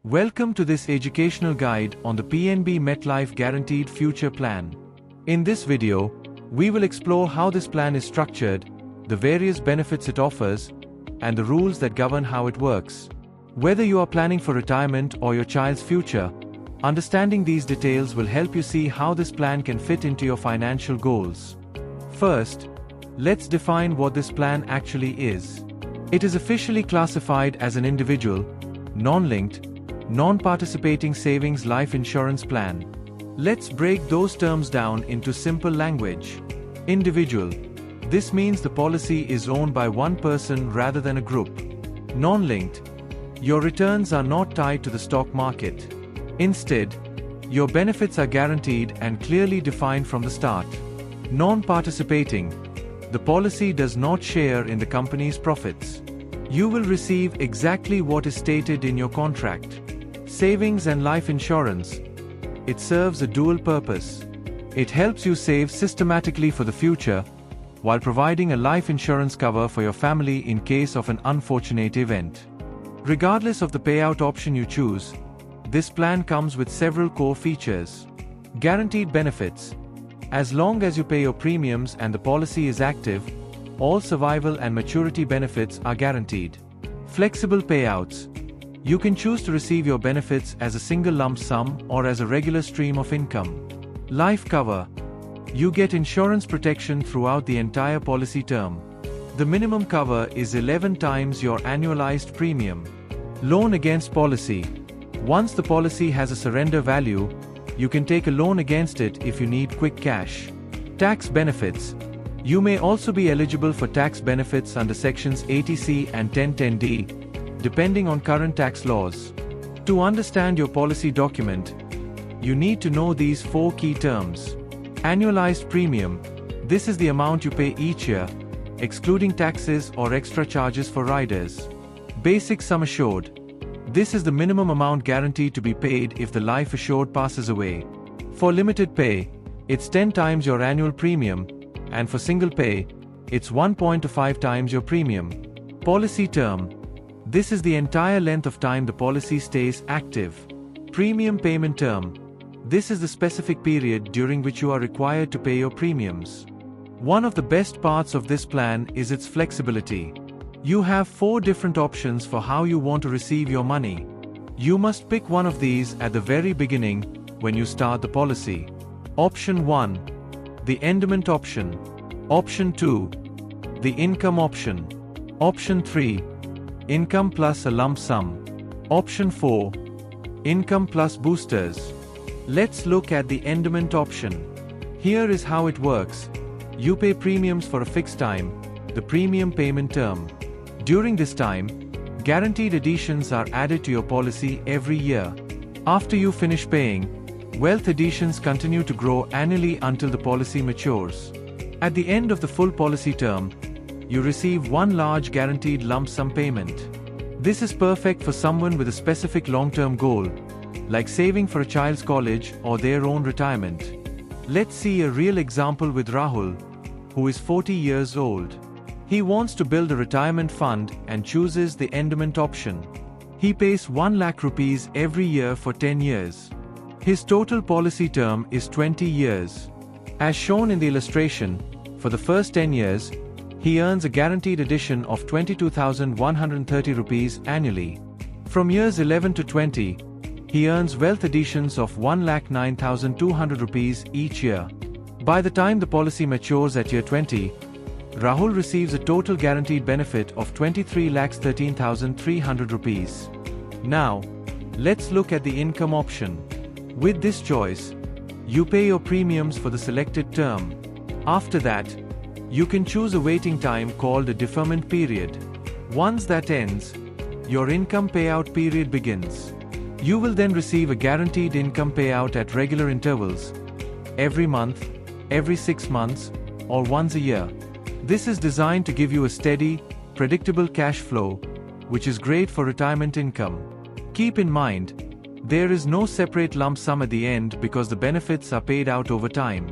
Welcome to this educational guide on the PNB MetLife Guaranteed Future Plan. In this video, we will explore how this plan is structured, the various benefits it offers, and the rules that govern how it works. Whether you are planning for retirement or your child's future, understanding these details will help you see how this plan can fit into your financial goals. First, let's define what this plan actually is. It is officially classified as an individual, non-linked, non-participating savings life insurance plan. Let's break those terms down into simple language. Individual. This means the policy is owned by one person rather than a group. Non-linked. Your returns are not tied to the stock market. Instead, your benefits are guaranteed and clearly defined from the start. Non-participating. The policy does not share in the company's profits. You will receive exactly what is stated in your contract. Savings and life insurance. It serves a dual purpose. It helps you save systematically for the future, while providing a life insurance cover for your family in case of an unfortunate event. Regardless of the payout option you choose, this plan comes with several core features. Guaranteed benefits. As long as you pay your premiums and the policy is active, all survival and maturity benefits are guaranteed. Flexible payouts. You can choose to receive your benefits as a single lump sum or as a regular stream of income. Life cover. You get insurance protection throughout the entire policy term. The minimum cover is 11 times your annualized premium. Loan against policy. Once the policy has a surrender value, you can take a loan against it if you need quick cash. Tax benefits. You may also be eligible for tax benefits under Sections 80C and 1010D, depending on current tax laws. To understand your policy document, you need to know these four key terms. Annualized premium. This is the amount you pay each year, excluding taxes or extra charges for riders. Basic sum assured. This is the minimum amount guaranteed to be paid if the life assured passes away. For limited pay, it's 10 times your annual premium, and for single pay, it's 1.25 times your premium. Policy term. This is the entire length of time the policy stays active. Premium payment term. This is the specific period during which you are required to pay your premiums. One of the best parts of this plan is its flexibility. You have 4 different options for how you want to receive your money. You must pick one of these at the very beginning when you start the policy. Option 1. The endowment option. Option 2. The income option. Option 3. Income plus a lump sum. Option 4. Income plus boosters. Let's look at the endowment option. Here is how it works. You pay premiums for a fixed time, the premium payment term. During this time, guaranteed additions are added to your policy every year. After you finish paying, wealth additions continue to grow annually until the policy matures. At the end of the full policy term, you receive one large guaranteed lump sum payment. This is perfect for someone with a specific long-term goal, like saving for a child's college or their own retirement. Let's see a real example with Rahul, who is 40 years old. He wants to build a retirement fund and chooses the endowment option. He pays 1 lakh rupees every year for 10 years. His total policy term is 20 years. As shown in the illustration, for the first 10 years, he earns a guaranteed addition of 22,130 rupees annually. From years 11 to 20, he earns wealth additions of 1,09,200 rupees each year. By the time the policy matures at year 20, Rahul receives a total guaranteed benefit of 23,13,300 rupees. Now, let's look at the income option. With this choice, you pay your premiums for the selected term. After that, you can choose a waiting time called a deferment period. Once that ends, your income payout period begins. You will then receive a guaranteed income payout at regular intervals, every month, every 6 months, or once a year. This is designed to give you a steady, predictable cash flow, which is great for retirement income. Keep in mind, there is no separate lump sum at the end because the benefits are paid out over time.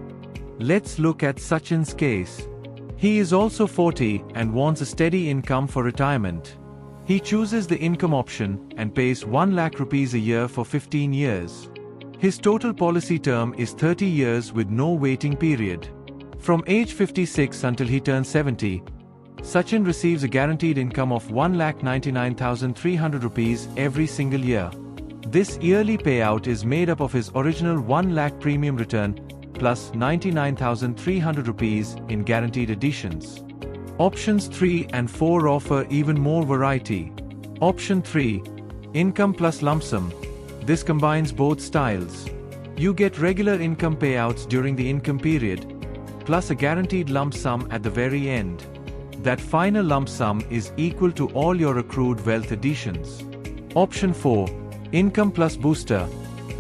Let's look at Sachin's case. He is also 40 and wants a steady income for retirement. He chooses the income option and pays 1 lakh rupees a year for 15 years. His total policy term is 30 years with no waiting period. From age 56 until he turns 70, Sachin receives a guaranteed income of 1,99,300 rupees every single year. This yearly payout is made up of his original 1 lakh premium return plus 99,300 rupees in guaranteed additions. Options 3 and 4 offer even more variety. Option 3, Income plus lump sum. This combines both styles. You get regular income payouts during the income period, plus a guaranteed lump sum at the very end. That final lump sum is equal to all your accrued wealth additions. Option 4, Income plus booster.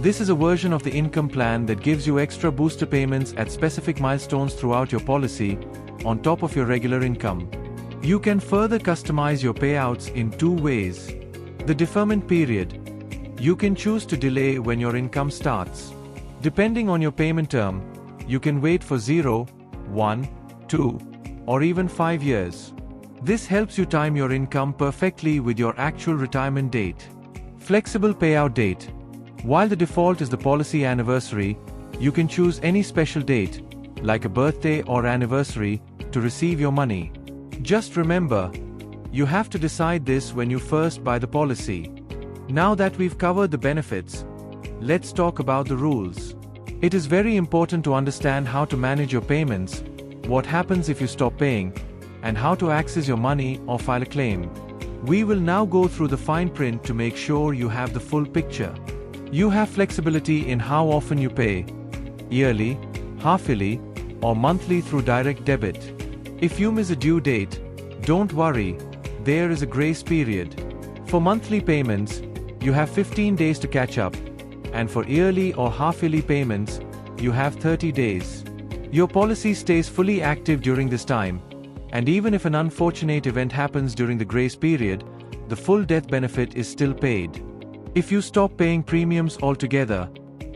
This is a version of the income plan that gives you extra booster payments at specific milestones throughout your policy, on top of your regular income. You can further customize your payouts in 2 ways. The deferment period. You can choose to delay when your income starts. Depending on your payment term, you can wait for 0, 1, 2, or even 5 years. This helps you time your income perfectly with your actual retirement date. Flexible payout date. While the default is the policy anniversary, you can choose any special date, like a birthday or anniversary, to receive your money. Just remember, you have to decide this when you first buy the policy. Now that we've covered the benefits, let's talk about the rules. It is very important to understand how to manage your payments, what happens if you stop paying, and how to access your money or file a claim. We will now go through the fine print to make sure you have the full picture. You have flexibility in how often you pay, yearly, half-yearly, or monthly through direct debit. If you miss a due date, don't worry, there is a grace period. For monthly payments, you have 15 days to catch up, and for yearly or half-yearly payments, you have 30 days. Your policy stays fully active during this time, and even if an unfortunate event happens during the grace period, the full death benefit is still paid. If you stop paying premiums altogether,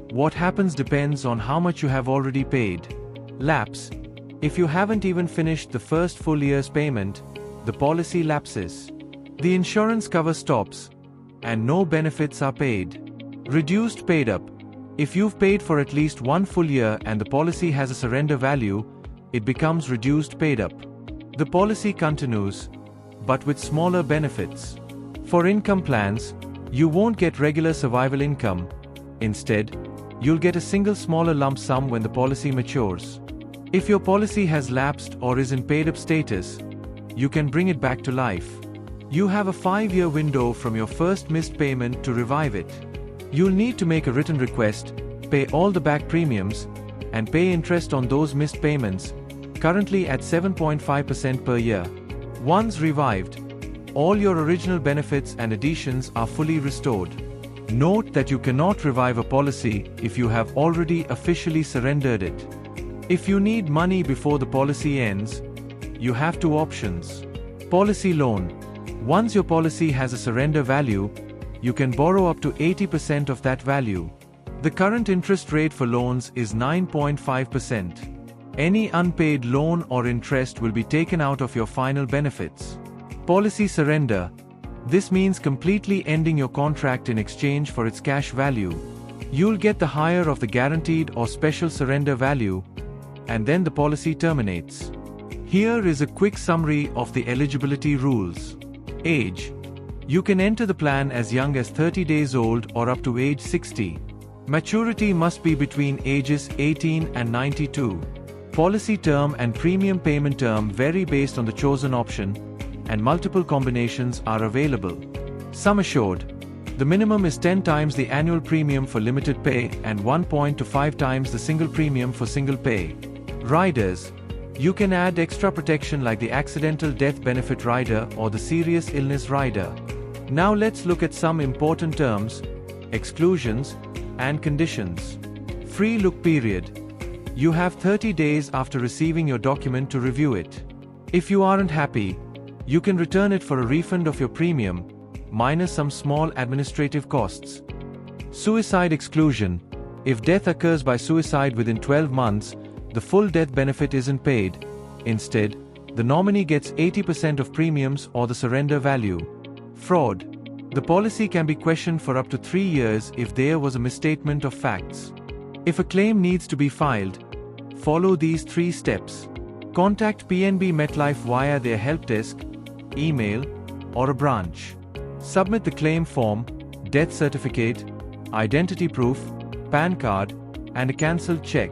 what happens depends on how much you have already paid. Lapse. If you haven't even finished the first full year's payment, the policy lapses. The insurance cover stops, and no benefits are paid. Reduced paid up. If you've paid for at least 1 full year and the policy has a surrender value, it becomes reduced paid up. The policy continues, but with smaller benefits. For income plans, you won't get regular survival income. Instead, you'll get a single smaller lump sum when the policy matures. If your policy has lapsed or is in paid-up status, you can bring it back to life. You have a 5-year window from your first missed payment to revive it. You'll need to make a written request, pay all the back premiums, and pay interest on those missed payments, currently at 7.5% per year. Once revived, all your original benefits and additions are fully restored. Note that you cannot revive a policy if you have already officially surrendered it. If you need money before the policy ends, you have 2 options. Policy loan. Once your policy has a surrender value, you can borrow up to 80% of that value. The current interest rate for loans is 9.5%. Any unpaid loan or interest will be taken out of your final benefits. Policy surrender. This means completely ending your contract in exchange for its cash value. You'll get the higher of the guaranteed or special surrender value, and then the policy terminates. Here is a quick summary of the eligibility rules. Age. You can enter the plan as young as 30 days old or up to age 60. Maturity must be between ages 18 and 92. Policy term and premium payment term vary based on the chosen option, and multiple combinations are available. Sum assured. The minimum is 10 times the annual premium for limited pay and 1.25 times the single premium for single pay. Riders. You can add extra protection like the accidental death benefit rider or the serious illness rider. Now let's look at some important terms, exclusions, and conditions. Free look period. You have 30 days after receiving your document to review it. If you aren't happy, you can return it for a refund of your premium, minus some small administrative costs. Suicide exclusion. If death occurs by suicide within 12 months, the full death benefit isn't paid. Instead, the nominee gets 80% of premiums or the surrender value. Fraud. The policy can be questioned for up to 3 years if there was a misstatement of facts. If a claim needs to be filed, follow these 3 steps. Contact PNB MetLife via their help desk, email, or a branch. Submit the claim form, death certificate, identity proof, PAN card, and a cancelled check.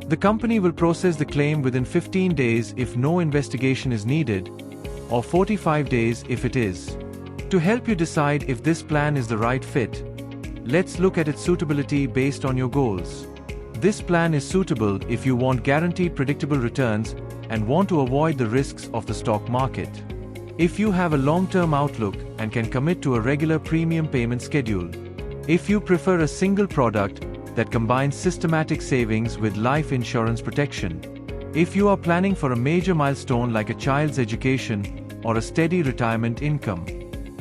The company will process the claim within 15 days if no investigation is needed, or 45 days if it is. To help you decide if this plan is the right fit, let's look at its suitability based on your goals. This plan is suitable if you want guaranteed predictable returns and want to avoid the risks of the stock market. If you have a long-term outlook and can commit to a regular premium payment schedule. If you prefer a single product that combines systematic savings with life insurance protection. If you are planning for a major milestone like a child's education or a steady retirement income.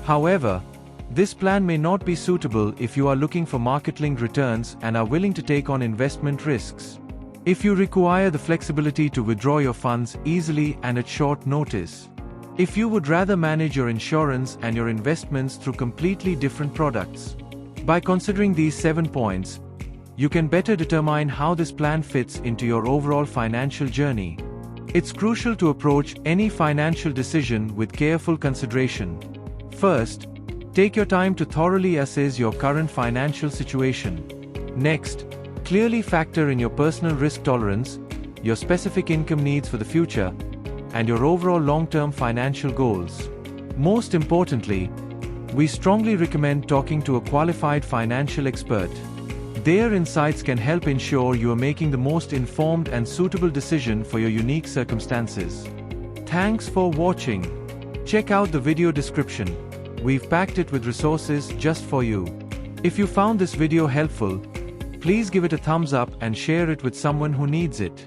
However, this plan may not be suitable if you are looking for market-linked returns and are willing to take on investment risks. If you require the flexibility to withdraw your funds easily and at short notice. If you would rather manage your insurance and your investments through completely different products. By considering these 7 points, you can better determine how this plan fits into your overall financial journey. It's crucial to approach any financial decision with careful consideration. First, take your time to thoroughly assess your current financial situation. Next, clearly factor in your personal risk tolerance, your specific income needs for the future, and your overall long-term financial goals. Most importantly, we strongly recommend talking to a qualified financial expert. Their insights can help ensure you are making the most informed and suitable decision for your unique circumstances. Thanks for watching. Check out the video description. We've packed it with resources just for you. If you found this video helpful, please give it a thumbs up and share it with someone who needs it.